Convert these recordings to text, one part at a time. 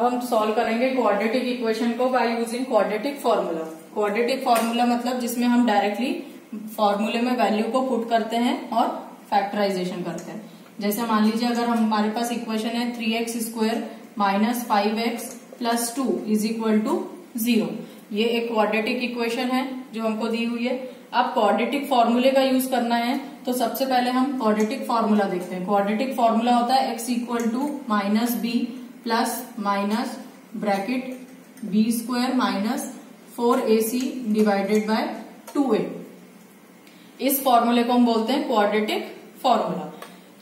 अब हम सॉल्व करेंगे क्वाड्रेटिक इक्वेशन को by using quadratic formula. Quadratic formula मतलब जिसमें हम डायरेक्टली फॉर्मूले में वैल्यू को पुट करते हैं और फैक्टराइजेशन करते हैं। जैसे मान लीजिए अगर हमारे पास इक्वेशन है 3x² minus 5x plus 2 is equal to 0। ये एक क्वाड्रेटिक इक्वेशन है जो हमको दी हुई है। अब क्वाड्रेटिक फॉर्मूले का यूज करना है तो सबसे पहले हम क्वाड्रेटिक फॉर्मूला देखते हैं। क्वाड्रेटिक फॉर्मूला होता है x equal to minus B plus minus bracket b² minus 4ac divided by 2a। इस फॉर्मूले को हम बोलते हैं क्वाड्रेटिक फॉर्मूला।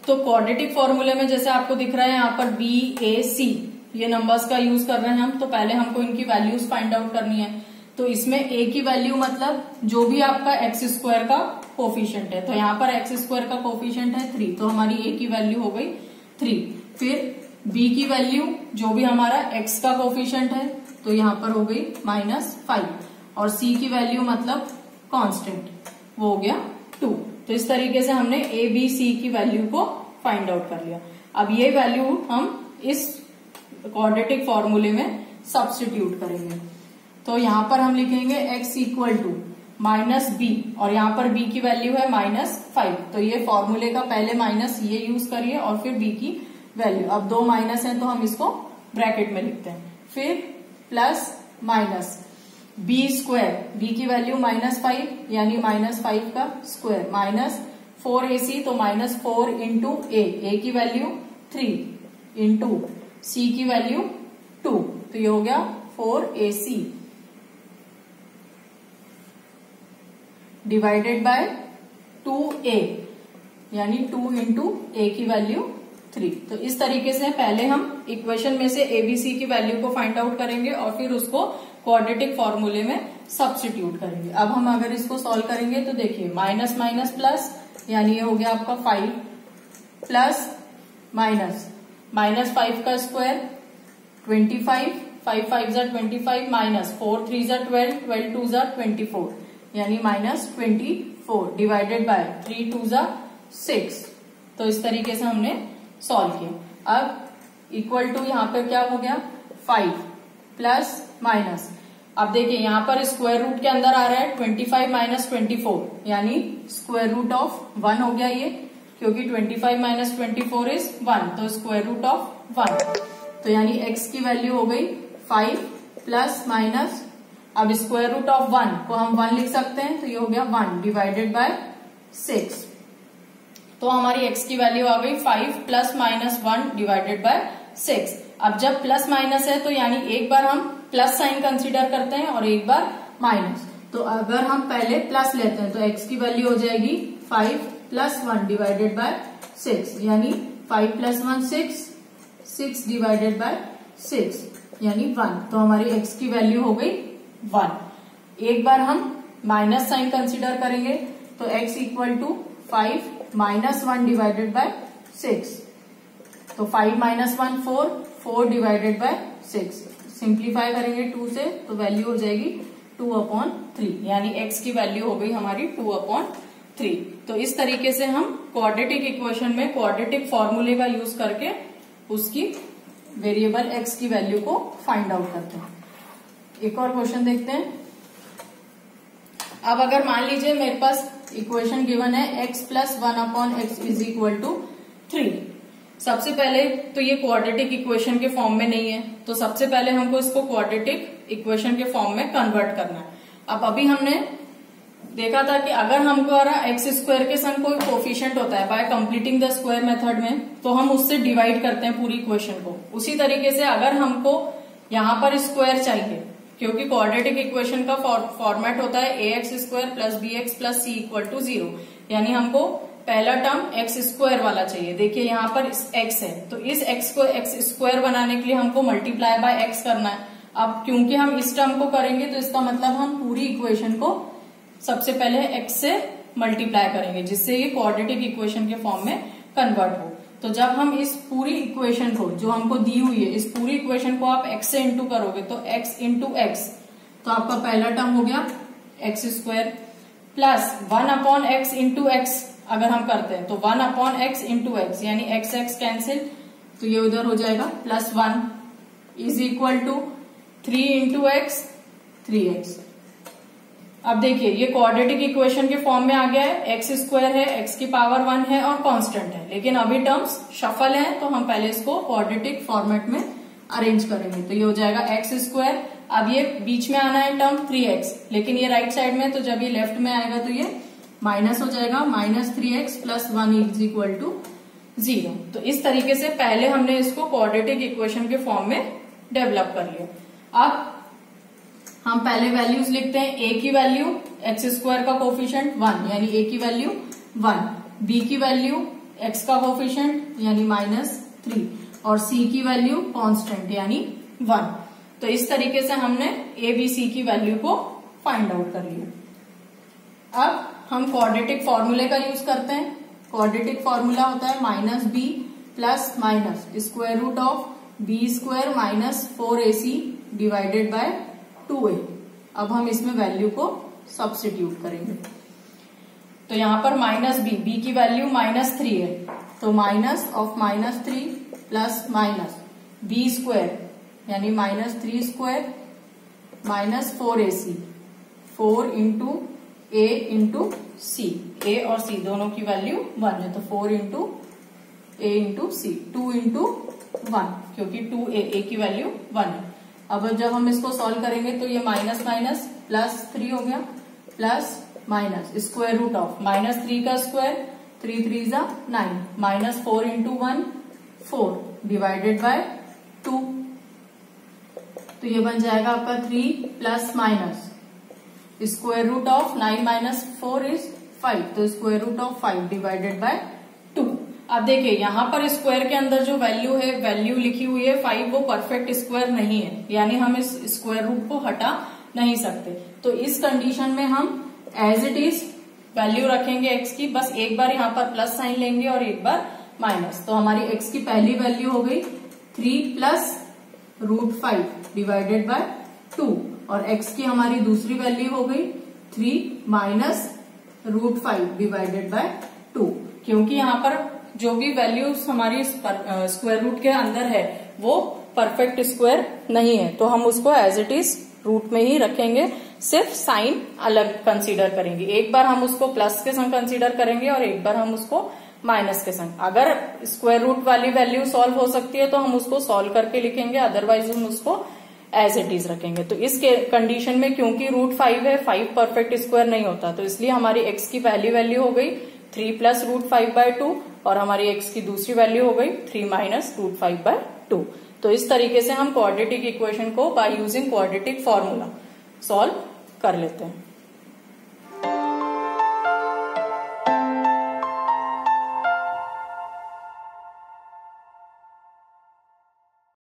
तो क्वाड्रेटिक फॉर्मूले में जैसे आपको दिख रहा है यहाँ पर b a c ये नंबर्स का यूज कर रहे हैं हम। तो पहले हमको इनकी वैल्यूज फाइंड आउट करनी है। तो इसमें a की वैल्यू मतलब जो भी आपका x² का कोफिशिएंट है। तो यहाँ पर x² का कोफिशिएंट है 3, तो हमारी a की वैल्यू हो गई 3। फिर b की वैल्यू जो भी हमारा x का कोफिशिएंट है तो यहाँ पर हो गई -5, और c की वैल्यू मतलब कांस्टेंट वो हो गया 2। तो इस तरीके से हमने a b c की वैल्यू को फाइंड आउट कर लिया। अब ये वैल्यू हम इस क्वाड्रेटिक फॉर्मूले में सब्स्टिट्यूट करेंगे। तो यहाँ पर हम लिखेंगे x equal to minus B, और यहाँ पर b की वैल्यू है -5। तो ये फॉर्मूले का पहले माइनस ये यूज करिए और फिर b की वैल्यू। अब दो माइनस है तो हम इसको ब्रैकेट में लिखते हैं। फिर प्लस माइनस b², b की वैल्यू -5 यानी -5 का स्क्वायर माइनस 4ac, तो -4 इंटू a की वैल्यू 3 इंटू c की वैल्यू 2, तो ये हो गया 4ac डिवाइडेड बाय 2a यानी 2 इंटू a की वैल्यू 3। तो इस तरीके से पहले हम इक्वेशन में से abc की वैल्यू को फाइंड आउट करेंगे और फिर उसको क्वाड्रेटिक फॉर्मूले में सब्स्टिट्यूट करेंगे। अब हम अगर इसको सॉल्व करेंगे तो देखिए माइनस माइनस प्लस यानी ये हो गया आपका 5 प्लस माइनस -5 का स्क्वायर 25, 5 5 जा 25 माइनस 4 3 जा 12, 12 2 जा 24 यानी -24 डिवाइडेड बाय 3 2 जा 6। तो इस तरीके से हमने सॉल्व किया। अब इक्वल टू यहाँ पे क्या हो गया 5 प्लस माइनस, अब देखिए यहाँ पर स्क्वायर रूट के अंदर आ रहा है 25 माइनस 24 यानी स्क्वायर रूट ऑफ 1 हो गया ये, क्योंकि 25 माइनस 24 इज 1, तो स्क्वायर रूट ऑफ 1। तो यानी x की वैल्यू हो गई 5 प्लस माइनस, अब स्क्वायर रूट ऑफ 1 को हम 1 लिख सकते हैं, तो ये हो गया 1 डिवाइडेड बाय 6। तो हमारी x की वैल्यू आ गई 5 प्लस माइनस 1 डिवाइडेड बाय 6। अब जब प्लस माइनस है तो यानी एक बार हम प्लस साइन कंसीडर करते हैं और एक बार माइनस। तो अगर हम पहले प्लस लेते हैं तो x की वैल्यू हो जाएगी 5 प्लस 1 डिवाइडेड बाय 6 यानी 5 प्लस 1 6, 6 डिवाइडेड बाय 6 यानी 1। तो हमारी x की वैल्यू हो गई 1। एक बार हम माइनस साइन कंसीडर करेंगे तो x equal to 5 minus 1 divided by 6, तो 5 माइनस 1 4 डिवाइडेड बाय 6। सिंप्लीफाई करेंगे 2 से तो वैल्यू हो जाएगी 2/3 यानी x की वैल्यू हो गई हमारी 2/3। तो इस तरीके से हम क्वाड्रेटिक इक्वेशन में क्वाड्रेटिक फॉर्मूले का यूज करके उसकी वेरिएबल x की वैल्यू को फाइंड आउट करते हैं। एक और क्वेश्चन देखते हैं। अब अगर मान लीजिए मेरे पास इक्वेशन गिवन है x प्लस 1/x इज इक्वल टू 3। सबसे पहले तो ये क्वाड्रेटिक इक्वेशन के फॉर्म में नहीं है, तो सबसे पहले हमको इसको क्वाड्रेटिक इक्वेशन के फॉर्म में कन्वर्ट करना है। अब अभी हमने देखा था कि अगर हमारा x² के संग कोई कोफिशिएंट होता है bye completing the square method में, तो हम उससे डिवाइड करते हैं पूरी इक्वेशन को। उसी तरीके से अगर हमको यहाँ पर स्क्वायर चाहिए, क्योंकि क्वाड्रेटिक इक्वेशन का फॉर्मेट होता है ax² plus bx plus c equal to 0, यानी हमको पहला टर्म x² वाला चाहिए। देखिए यहाँ पर x है, तो इस x को x² बनाने के लिए हमको मल्टीप्लाई बाय x करना है। अब क्योंकि हम इस टर्म को करेंगे तो इसका मतलब हम पूरी इक्वेशन को सबसे पहले x से मल्टीप्लाई करेंगे, जिससे ये क्वाड्रेटिक इक्वेशन के फॉर्म में कन्वर्ट हो। तो जब हम इस पूरी इक्वेशन को जो हमको दी हुई है, इस पूरी इक्वेशन को आप x से इंटू करोगे तो x इंटू x, तो आपका पहला टर्म हो गया x² plus 1/x into x अगर हम करते हैं तो 1/x इंटू x यानी x कैंसिल, तो ये उधर हो जाएगा +1 is equal to 3 into X 3x। अब देखिए ये क्वाड्रेटिक इक्वेशन के फॉर्म में आ गया है, एक्स स्क्वायर है, एक्स की पावर 1 है और कांस्टेंट है, लेकिन अभी टर्म्स शफल हैं तो हम पहले इसको क्वाड्रेटिक फॉर्मेट में अरेंज करेंगे। तो ये हो जाएगा एक्स स्क्वायर, अब ये बीच में आना है टर्म 3x, लेकिन ये राइट साइड में, तो जब ये लेफ्ट में आएगा तो ये माइनस हो जाएगा, minus 3x plus 1 is equal to 0। तो इस तरीके से पहले हमने इसको क्वाड्रेटिक इक्वेशन के फॉर्म में डेवलप कर लिया। अब हम पहले वैल्यूज लिखते हैं, a की वैल्यू एक्स स्क्वायर का कोफिशिएंट 1 यानी a की वैल्यू 1, b की वैल्यू x का कोफिशिएंट यानी -3 और c की वैल्यू कांस्टेंट यानी 1। तो इस तरीके से हमने a b c की वैल्यू को फाइंड आउट कर लिया। अब हम क्वाड्रेटिक फॉर्मूले का यूज करते हैं। क्वाड्रेटिक फॉर्मूला होता है minus B plus minus square root of B square minus 4ac divided by 2a। अब हम इसमें वैल्यू को सब्स्टिट्यूट करेंगे। तो यहां पर माइनस बी की वैल्यू -3 है, तो minus of -3 plus minus B square यानी -3 square minus 4ac 4 into a into C, a और c दोनों की वैल्यू 1 है, तो 4 into a into C 2 into 1 क्योंकि 2a की वैल्यू 1 है। अब जब हम इसको सॉल्व करेंगे तो ये माइनस माइनस प्लस 3 हो गया, plus minus square root of -3 का स्क्वायर 3 3 जा 9 माइनस 4 इंटू 1 4 डिवाइडेड बाय 2। तो ये बन जाएगा आपका 3 plus minus square root of 9 minus 4 is 5, तो square root of 5 divided by 2। अब देखिए यहाँ पर स्क्वायर के अंदर जो वैल्यू है, वैल्यू लिखी हुई है 5, वो परफेक्ट स्क्वायर नहीं है, यानी हम इस स्क्वायर रूट को हटा नहीं सकते। तो इस कंडीशन में हम एज इट इज वैल्यू रखेंगे x की, बस एक बार यहाँ पर प्लस साइन लेंगे और एक बार माइनस। तो हमारी x की पहली वैल्यू हो गई 3 प्लस √5 डिवाइडेड बाय 2 और x की हमारी दूसरी वैल्यू हो गई 3 माइनस √5 डिवाइडेड बाय 2। क्योंकि यहाँ पर जो भी वैल्यूज हमारी स्क्वायर रूट के अंदर है वो परफेक्ट स्क्वायर नहीं है, तो हम उसको एज इट इज रूट में ही रखेंगे, सिर्फ साइन अलग कंसीडर करेंगे। एक बार हम उसको प्लस के संग कंसीडर करेंगे और एक बार हम उसको माइनस के संग। अगर स्क्वायर रूट वाली वैल्यू सॉल्व हो सकती है तो हम उसको सॉल्व करके लिखेंगे, अदरवाइज हम उसको एज इट इज रखेंगे। तो इस कंडीशन में क्योंकि √5 है, 5 परफेक्ट स्क्वायर नहीं होता, तो इसलिए हमारी x की पहली वैल्यू हो गई 3 प्लस √5 बाय 2 और हमारी x की दूसरी वैल्यू हो गई 3 माइनस √5 बाय 2। तो इस तरीके से हम क्वाड्रेटिक इक्वेशन को by using quadratic formula solve कर लेते हैं।